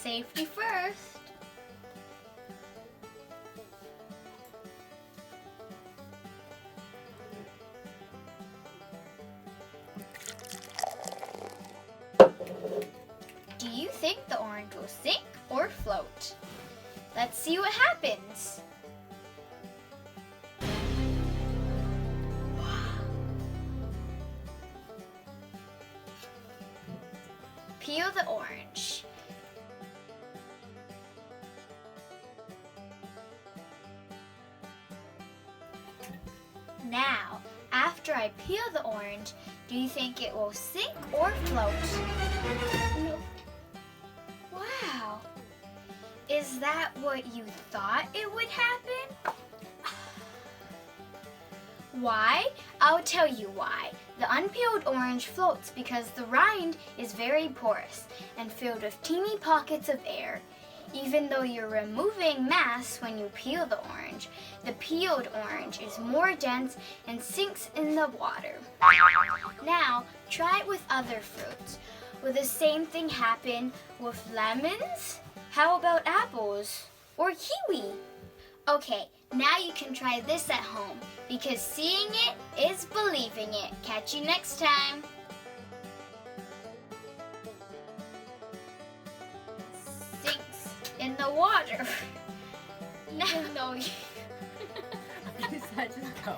Safety first. Do you think the orange will sink or float? Let's see what happens. Peel the orange. Now, after I peel the orange, do you think it will sink or float? No. Wow. Is that what you thought it would happen? Why? I'll tell you why. The unpeeled orange floats because the rind is very porous and filled with teeny pockets of air. Even though you're removing mass when you peel the peeled orange is more dense and sinks in the water. Now, try it with other fruits. Will the same thing happen with lemons? How about apples or kiwi? Okay, now you can try this at home because seeing it is believing it. Catch you next time. Sinks in the water. No. You said just go.